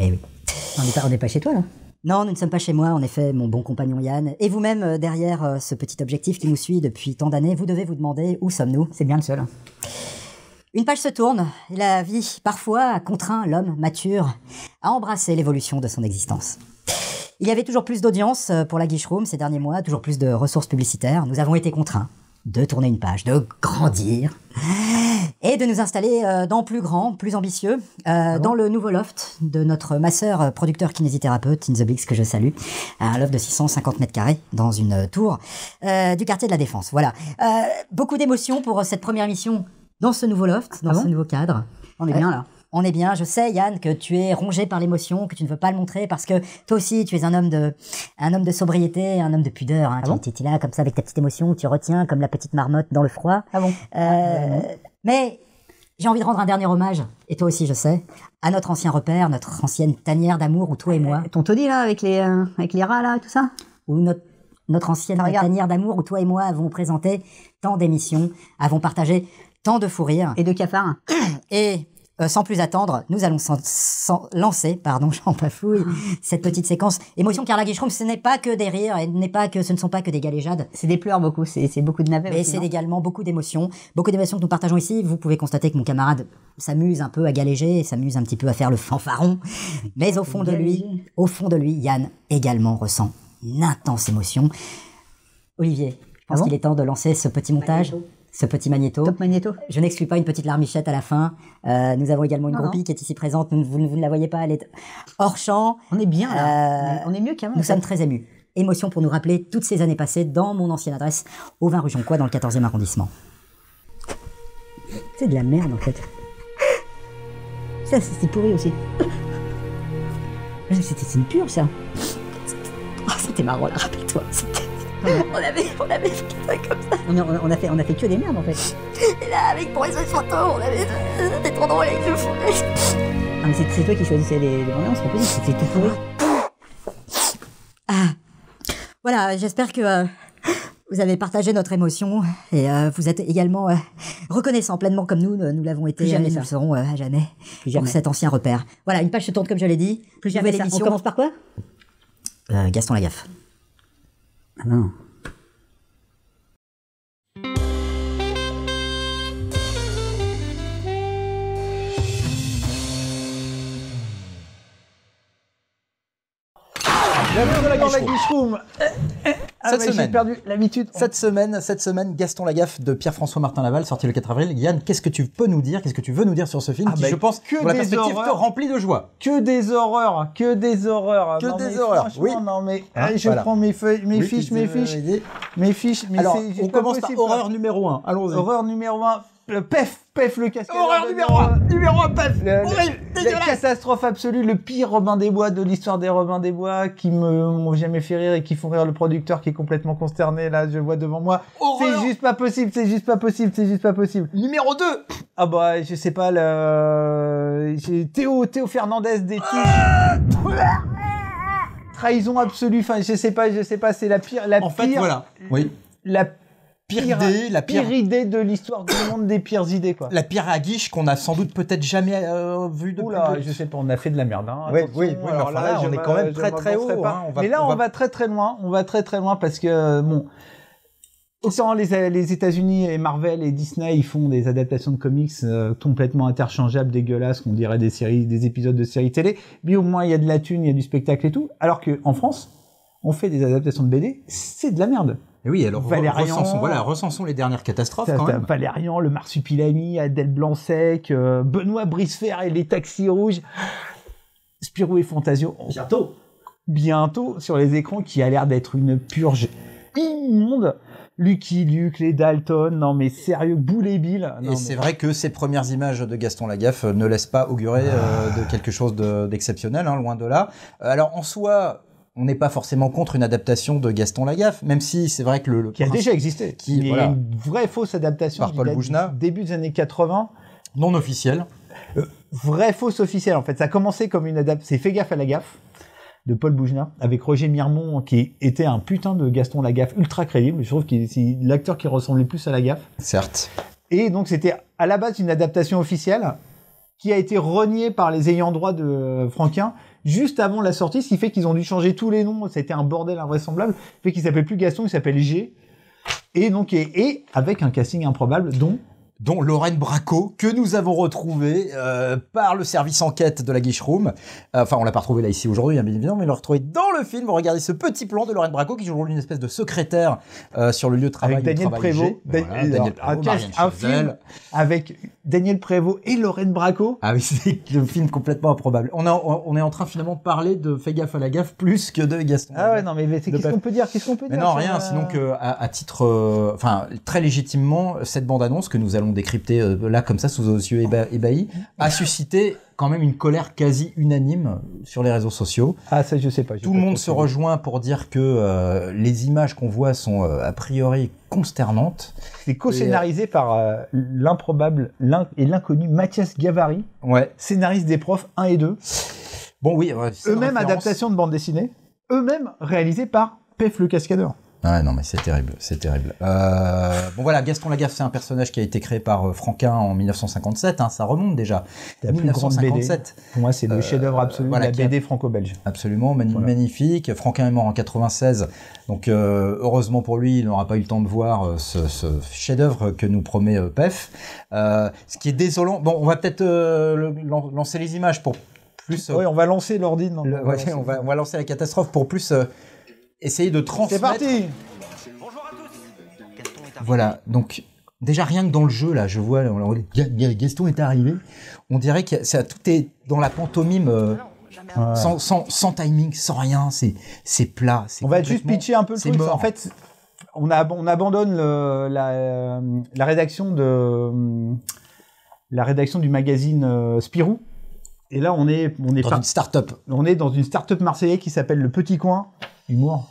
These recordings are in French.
Eh oui. On n'est pas chez toi, là? Non, nous ne sommes pas chez moi, en effet, mon bon compagnon Yann. Et vous-même, derrière ce petit objectif qui nous suit depuis tant d'années, vous devez vous demander où sommes-nous? C'est bien le seul. Une page se tourne, et la vie, parfois, a contraint l'homme mature à embrasser l'évolution de son existence. Il y avait toujours plus d'audience pour la Guiche Room ces derniers mois, toujours plus de ressources publicitaires. Nous avons été contraints de tourner une page, de grandir et de nous installer dans plus grand, plus ambitieux, dans le nouveau loft de notre masseur producteur kinésithérapeute In The Blix, que je salue, un loft de 650 mètres carrés dans une tour du quartier de la Défense. Voilà. Beaucoup d'émotions pour cette première émission dans ce nouveau loft, dans ce nouveau cadre. On est bien là. On est bien. Je sais, Yann, que tu es rongé par l'émotion, que tu ne veux pas le montrer parce que toi aussi, tu es un homme de sobriété, un homme de pudeur. Hein, tu es là, comme ça, avec ta petite émotion, tu retiens comme la petite marmotte dans le froid. Ah bon? Mais j'ai envie de rendre un dernier hommage, et toi aussi, je sais, à notre ancien repère, notre ancienne tanière d'amour où toi et moi... Ton taudis, là, avec les rats, là, et tout ça? Où notre ancienne tanière d'amour où toi et moi avons présenté tant d'émissions, avons partagé tant de fous rires. Et de cafards. Et... sans plus attendre, nous allons lancer, j'en bafouille, cette petite séquence émotion, car la Guiche Room, ce n'est pas que des rires, et ce ne sont pas que des galéjades. C'est des pleurs beaucoup, c'est beaucoup de navets. Mais c'est également beaucoup d'émotions que nous partageons ici. Vous pouvez constater que mon camarade s'amuse un peu à galéger, s'amuse un petit peu à faire le fanfaron, mais au fond de lui, Yann également ressent une intense émotion. Olivier, je pense qu'il est temps de lancer ce petit montage. Ce petit magnéto. Top magnéto. Je n'exclus pas une petite larmichette à la fin. Nous avons également une groupie qui est ici présente. Vous ne la voyez pas, elle est hors champ. On est bien là. On est mieux qu'avant. Nous sommes très émus. Émotion pour nous rappeler toutes ces années passées dans mon ancienne adresse au 20 rue Jonquois dans le 14e arrondissement. C'est de la merde en fait. Ça, c'est pourri aussi. C'est une pure ça. Oh, c'était marrant là, rappelle-toi. On avait fait comme ça. On a fait que des merdes en fait. Et là, avec pour les autres photos, c'était trop drôle avec le fou. Ah mais c'est toi qui choisissais les bandes, c'est pas possible, c'est tout pourri. Voilà, j'espère que vous avez partagé notre émotion et vous êtes également reconnaissants pleinement comme nous l'avons été et nous le serons à jamais pour cet ancien repère. Voilà, une page se tourne comme je l'ai dit. Plus jamais ça. On commence par quoi? Gaston Lagaffe. Ah non. Bienvenue dans la Guiche Room. J'ai perdu l'habitude. Cette semaine, Gaston Lagaffe de Pierre-François Martin Laval, sorti le 4 avril. Yann, qu'est-ce que tu peux nous dire? Qu'est-ce que tu veux nous dire sur ce film qui, je pense, que pour la des perspective, horreurs. te remplit de joie. Que des horreurs. Oui. Non mais je prends mes fiches. Alors, on commence par horreur numéro 1. Allons-y. Horreur numéro 1. Pef le cascadeur. Horreur numéro 1, Pef. La catastrophe absolue, le pire Robin des Bois de l'histoire des Robins des Bois qui m'ont jamais fait rire et qui font rire le producteur qui est complètement consterné. Là, je vois devant moi. C'est juste pas possible. Numéro 2. Ah bah, je sais pas, Théo Fernandez des Tuches. Trahison absolue. Enfin, je sais pas, c'est la pire. En fait, voilà. Oui. La pire idée de l'histoire du monde, des pires idées, quoi. La pire à Guiche qu'on a sans doute peut-être jamais vue depuis. Oula, je sais pas, on a fait de la merde, hein. Oui, alors là, on est quand même très haut, hein. Mais là, on va très très loin, parce que, bon, autant les États-Unis et Marvel et Disney, ils font des adaptations de comics complètement interchangeables, dégueulasses, qu'on dirait des épisodes de séries télé, mais au moins il y a de la thune, il y a du spectacle et tout, alors que en France, on fait des adaptations de BD, c'est de la merde. Et oui, alors recensons les dernières catastrophes quand même. Valérian, le Marsupilami, Adèle Blanc-Sec, Benoît Brisefer et les Taxis Rouges, Spirou et Fantasio. Bientôt sur les écrans, qui a l'air d'être une purge immonde. Lucky Luke, les Dalton, non mais sérieux, Boule et Bill. C'est vrai que ces premières images de Gaston Lagaffe ne laissent pas augurer de quelque chose d'exceptionnel, hein, loin de là. Alors en soi, on n'est pas forcément contre une adaptation de Gaston Lagaffe, même si c'est vrai que qui a déjà existé. Il y a une vraie fausse adaptation par Paul Boujna, début des années 80. Non officielle. Vraie fausse officielle, en fait. Ça a commencé comme une adaptation. C'est Fais gaffe à la gaffe de Paul Boujna, avec Roger Mirmont, qui était un putain de Gaston Lagaffe ultra crédible. Je trouve que c'est l'acteur qui ressemblait plus à Lagaffe. Certes. Et donc, c'était à la base une adaptation officielle qui a été reniée par les ayants droit de Franquin. juste avant la sortie, ce qui fait qu'ils ont dû changer tous les noms. C'était un bordel invraisemblable. Ce fait qu'il s'appelle plus Gaston, il s'appelle G. Et donc, et avec un casting improbable, dont Lorraine Bracco, que nous avons retrouvé par le service enquête de la Guichroom. Enfin, on l'a pas retrouvé là ici aujourd'hui, hein, bien évidemment, mais on l'a retrouvé dans le film. Regardez ce petit plan de Lorraine Bracco qui joue une espèce de secrétaire sur le lieu de travail. Avec Daniel Prévost. Daniel Prévost, un film avec Daniel Prévost et Lorraine Bracco. Ah oui, c'est un film complètement improbable. On est en train finalement de parler de Fais gaffe à la gaffe plus que de Gaston. Ah ouais, non, mais qu'est-ce qu'on peut dire? Mais non, rien, sinon que à titre, enfin, très légitimement, cette bande-annonce que nous allons décrypter là comme ça sous vos yeux ébahis a suscité quand même une colère quasi unanime sur les réseaux sociaux. Ah ça je sais pas. Tout le monde se rejoint pour dire que les images qu'on voit sont a priori consternantes. C'est co-scénarisé par l'improbable et l'inconnu Mathias Gavari, scénariste des Profs 1 et 2. Bon oui, eux-mêmes adaptation de bande dessinée, eux-mêmes réalisés par Pef le Cascadeur. Ah non mais c'est terrible, c'est terrible. Bon voilà, Gaston Lagaffe, c'est un personnage qui a été créé par Franquin en 1957, hein, ça remonte déjà. La 1957. Pour moi, c'est le chef-d'œuvre absolu de la BD franco-belge. Absolument, magnifique. Franquin est mort en 96, donc heureusement pour lui, il n'aura pas eu le temps de voir ce chef-d'œuvre que nous promet PEF. Ce qui est désolant. Bon, on va peut-être lancer les images pour plus. Oui, on va lancer l'ordi. On va lancer la catastrophe pour plus. Essayer de transmettre. C'est parti. Voilà, donc déjà rien que dans le jeu là, je vois Gaston est arrivé. On dirait que tout est dans la pantomime, sans timing, sans rien. C'est plat. On va juste pitcher un peu le truc. En fait, on abandonne la rédaction du magazine Spirou. Et là, on est dans une start-up. On est dans une start-up marseillaise qui s'appelle Le Petit Coin. Humour.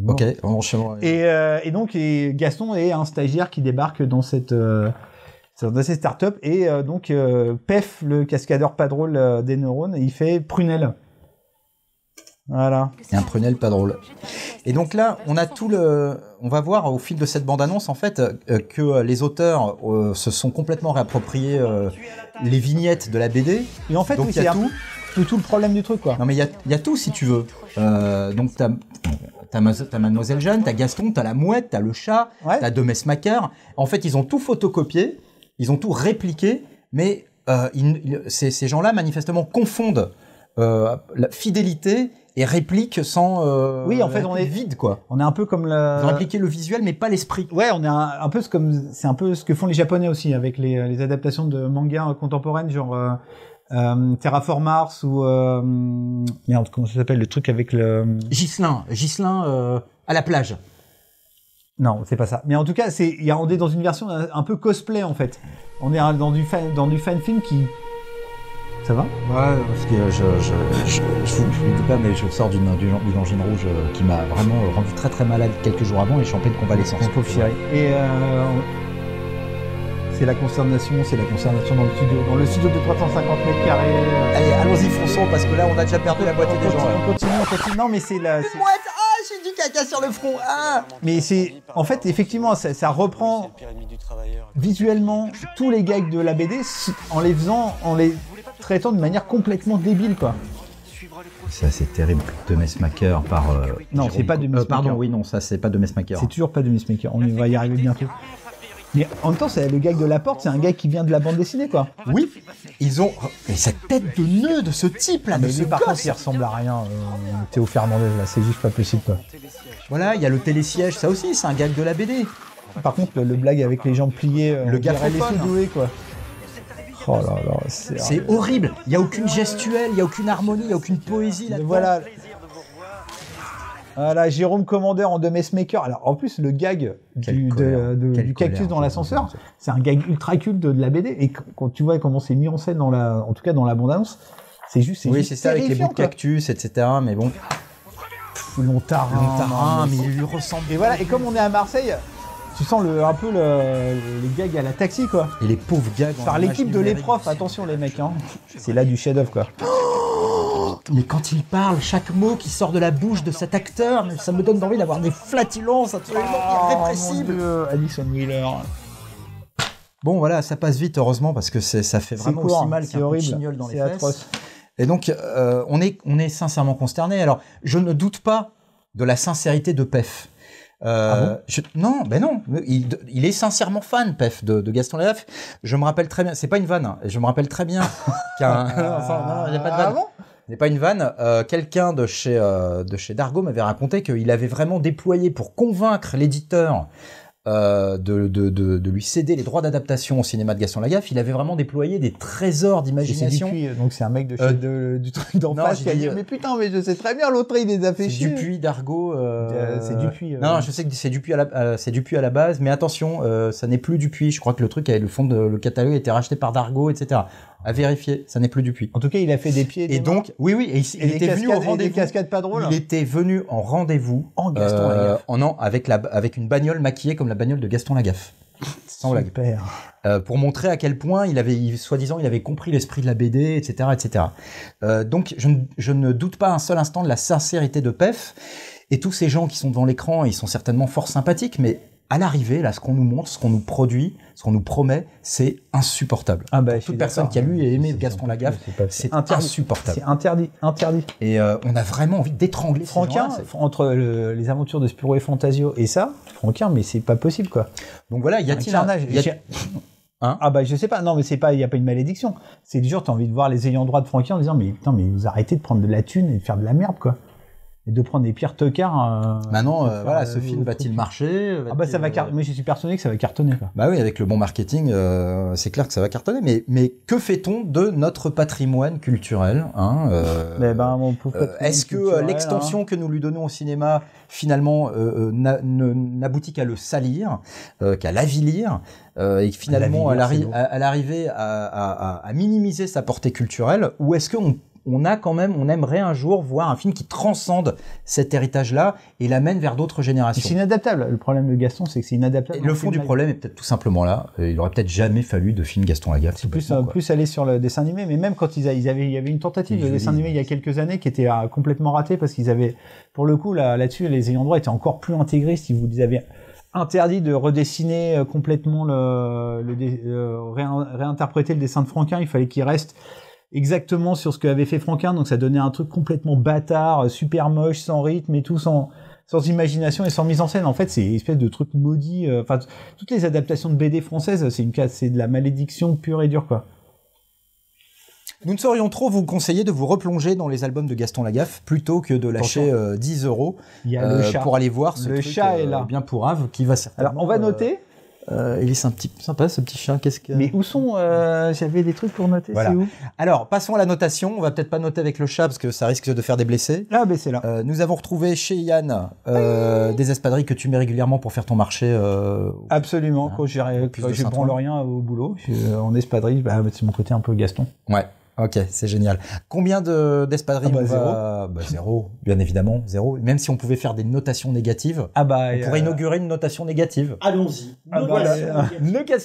Ok, on enchaîne. Et donc, Gaston est un stagiaire qui débarque dans cette start-up. Et donc, Pef, le cascadeur pas drôle des neurones, il fait Prunelle. Voilà. Et un Prunelle pas drôle. Et donc là, on va voir au fil de cette bande-annonce, en fait, que les auteurs se sont complètement réappropriés les vignettes de la BD. Et en fait, donc, oui, c'est tout le problème du truc, quoi. Non, mais il y a tout, si tu veux. Donc, t'as Mademoiselle Jeanne, t'as Gaston, t'as la mouette, t'as le chat, t'as De Mesmaeker. En fait, ils ont tout photocopié, ils ont tout répliqué, mais ces gens-là, manifestement, confondent la fidélité et réplique sans oui, en fait, on est vide, quoi. On est un peu comme Ils ont répliqué le visuel, mais pas l'esprit. Ouais, on est c'est un peu ce que font les Japonais aussi avec les adaptations de mangas contemporaines, genre Terraform Mars ou merde, comment ça s'appelle le truc avec le Ghislain à la plage. Non, c'est pas ça. Mais en tout cas, on est dans une version un peu cosplay en fait. On est dans du fan film qui. Ça va ? Ouais, parce que je vous dis pas, mais je sors d'une angine rouge qui m'a vraiment rendu très très malade quelques jours avant et je suis en pleine convalescence. On peut fier. Et c'est la consternation dans le studio de 350 mètres carrés. Allez, allons-y, fonçons, parce que là, on a déjà perdu la moitié des gens. On continue. Non, mais c'est la... Mouette, ah, j'ai du caca sur le front, ah. Mais c'est... En fait, effectivement, ça reprend visuellement tous les gags de la BD en les traitant de manière complètement débile, quoi. Ça, c'est terrible. De Mesmaeker par... non, c'est pas de Mesmaeker. Pardon, oui, non, ça, c'est pas de Mesmaeker. C'est toujours pas de Mesmaeker. On va y arriver bientôt. Mais en même temps, le gag de la porte, c'est un gag qui vient de la bande dessinée, quoi. Oui, ils ont... Mais cette tête de nœud de ce type, là, mais lui, par contre, il ressemble à rien. Théo Fernandez, là, c'est juste pas possible, quoi. Voilà, il y a le télésiège, ça aussi, c'est un gag de la BD. Par contre, le blague avec les jambes pliées, le gars les sous-doués, quoi. Oh là là, c'est horrible. Il n'y a aucune gestuelle, il n'y a aucune harmonie, il n'y a aucune poésie là-dedans. Voilà, Jérôme Commandeur en De Mesmaeker. Alors, en plus, le gag du cactus dans l'ascenseur, c'est un gag ultra culte de la BD. Et quand tu vois comment c'est mis en scène en tout cas dans la bande-annonce, c'est juste. Oui, c'est ça, avec les bouts de cactus, etc. Mais bon. Longtarin, mais il lui ressemble. Et voilà, et comme on est à Marseille, tu sens un peu les gags à la taxi, quoi. Et les pauvres gags. Par l'équipe de Les Profs, attention les mecs, hein. C'est là du chef-d'œuvre, quoi. Mais quand il parle, chaque mot qui sort de la bouche de cet acteur, ça me donne envie d'avoir des flatulences absolument irrépressibles. Mon Dieu, Alison Wheeler. Bon, voilà, ça passe vite, heureusement, parce que ça fait vraiment aussi mal qu'un coup de chignol dans les fesses. Atroce. Et donc, on est sincèrement consterné. Alors, je ne doute pas de la sincérité de Pef. Non, il est sincèrement fan, Pef, de Gaston Lagaffe. Je me rappelle très bien, c'est pas une vanne, hein, je me rappelle très bien qu'un... non, il n'y a pas de vanne. Ce n'est pas une vanne. Quelqu'un de chez Dargaud m'avait raconté qu'il avait vraiment déployé pour convaincre l'éditeur de lui céder les droits d'adaptation au cinéma de Gaston Lagaffe. Il avait vraiment déployé des trésors d'imagination. C'est Dupuis, donc c'est un mec de chez du truc d'en face qui a dit mais putain, mais je sais très bien, l'autre il les a fait chier. C'est Dupuis, Dargaud. C'est Dupuis. Non, je sais que c'est Dupuis à la base, mais attention, ça n'est plus Dupuis. Je crois que le truc, le catalogue a été racheté par Dargaud, etc. À vérifier, ça n'est plus Dupuis. En tout cas, il a fait des pieds. Et donc, oui, et il était venu au rendez-vous. Des cascades pas drôles. Il était venu en rendez-vous en Gaston Lagaffe. Avec une bagnole maquillée comme la bagnole de Gaston Lagaffe. Sans blague. Super. Pour montrer à quel point soi-disant, il avait compris l'esprit de la BD, etc., etc. Donc, je ne doute pas un seul instant de la sincérité de Pef. Et tous ces gens qui sont devant l'écran, ils sont certainement fort sympathiques, mais à l'arrivée, là, ce qu'on nous montre, ce qu'on nous produit, ce qu'on nous promet, c'est insupportable. Toute personne qui a lu et aimé Gaston Lagaffe, c'est insupportable. C'est interdit. Et on a vraiment envie d'étrangler Franquin, entre les aventures de Spirou et Fantasio et ça, Franquin, mais c'est pas possible, quoi. Donc voilà, y a-t-il un... je sais pas. Non, mais il y a pas une malédiction. C'est dur, t'as envie de voir les ayants droit de Franquin en disant, mais putain, mais vous arrêtez de prendre de la thune et de faire de la merde, quoi. Et de prendre des pires tocards. Maintenant, ce film va-t-il marcher? Ça va cartonner. Moi, je suis persuadé que ça va cartonner, quoi. Bah oui, avec le bon marketing, c'est clair que ça va cartonner. Mais que fait-on de notre patrimoine culturel, hein, est-ce que l'extension que nous lui donnons au cinéma, finalement, n'aboutit qu'à le salir, qu'à l'avilir, et finalement, à l'arrivée à minimiser sa portée culturelle, ou est-ce qu'on on aimerait un jour voir un film qui transcende cet héritage-là et l'amène vers d'autres générations. C'est inadaptable. Le problème de Gaston, c'est que c'est inadaptable. Et le fond du problème est peut-être tout simplement là. Il aurait peut-être jamais fallu de film Gaston Lagaffe. C'est plus aller sur le dessin animé. Mais même quand il y avait une tentative de dessin animé il y a quelques années qui était complètement ratée parce qu'ils avaient, pour le coup, là-dessus, les ayants droit étaient encore plus intégristes. Ils vous avaient interdit de redessiner complètement réinterpréter le dessin de Franquin. Il fallait qu'il reste exactement sur ce qu'avait fait Franquin, donc ça donnait un truc complètement bâtard, super moche, sans rythme et tout, sans imagination et sans mise en scène. En fait, c'est une espèce de truc maudit. Toutes les adaptations de BD françaises, c'est de la malédiction pure et dure, quoi. Nous ne saurions trop vous conseiller de vous replonger dans les albums de Gaston Lagaffe plutôt que de lâcher 10 € pour aller voir ce le truc chat est là. Bien pourrave qui va certainement... Alors, on va noter... il est sympa ce petit chat. Mais où sont j'avais des trucs pour noter. Voilà. C'est où? Alors passons à la notation. On va peut-être pas noter avec le chat parce que ça risque de faire des blessés. Ah ben c'est là. Nous avons retrouvé chez Yann des espadrilles que tu mets régulièrement pour faire ton marché. Absolument. Quand je prends le rien au boulot, en espadrille, c'est mon côté un peu Gaston. Ouais. Ok, c'est génial. Combien d'espadrilles? Zéro, bien évidemment, zéro. Même si on pouvait faire des notations négatives, on pourrait inaugurer une notation négative. Allons-y.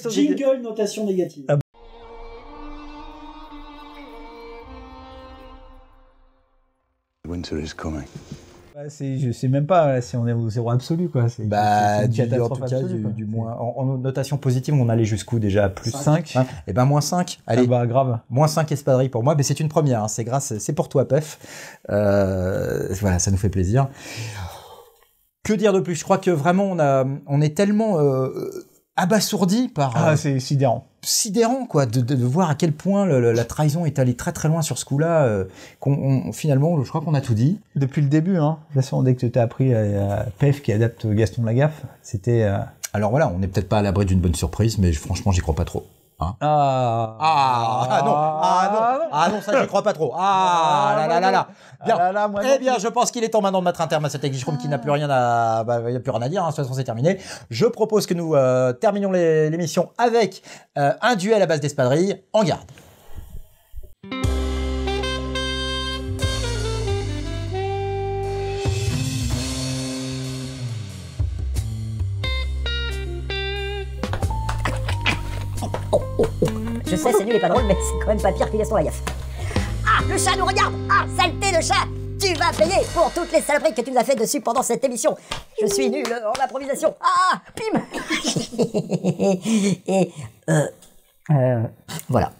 Jingle notation négative. Winter is coming. Je sais même pas si on est au zéro absolu, quoi. C'est une catastrophe absolue, du moins. En notation positive, on allait jusqu'où déjà? Plus 5. Et ben moins 5. Allez. Grave. Moins 5 espadrilles pour moi. Mais c'est une première, hein. C'est pour toi, Pef. Voilà, ça nous fait plaisir. Que dire de plus? Je crois que vraiment, on est tellement, abasourdi par... c'est sidérant. Sidérant, quoi, de voir à quel point la trahison est allée très très loin sur ce coup-là, finalement, je crois qu'on a tout dit. Depuis le début, hein. De toute façon, dès que tu t'es appris à Pef qui adapte Gaston Lagaffe, c'était... Alors voilà, on n'est peut-être pas à l'abri d'une bonne surprise, mais franchement, j'y crois pas trop. Hein. Non, ça j'y crois pas trop. Bien. Je pense qu'il est temps maintenant de mettre un terme à cette Guichroom qui n'a plus rien à, il y a plus rien à dire. Hein, de toute façon, c'est terminé. Je propose que nous terminions l'émission avec un duel à base d'espadrilles. En garde. Je sais, c'est nul et pas drôle, mais c'est quand même pas pire que Gaston Lagaffe. Ah, le chat nous regarde! Ah, saleté de chat! Tu vas payer pour toutes les saloperies que tu nous as fait dessus pendant cette émission. Je suis nul en improvisation. Ah, pim! Et voilà.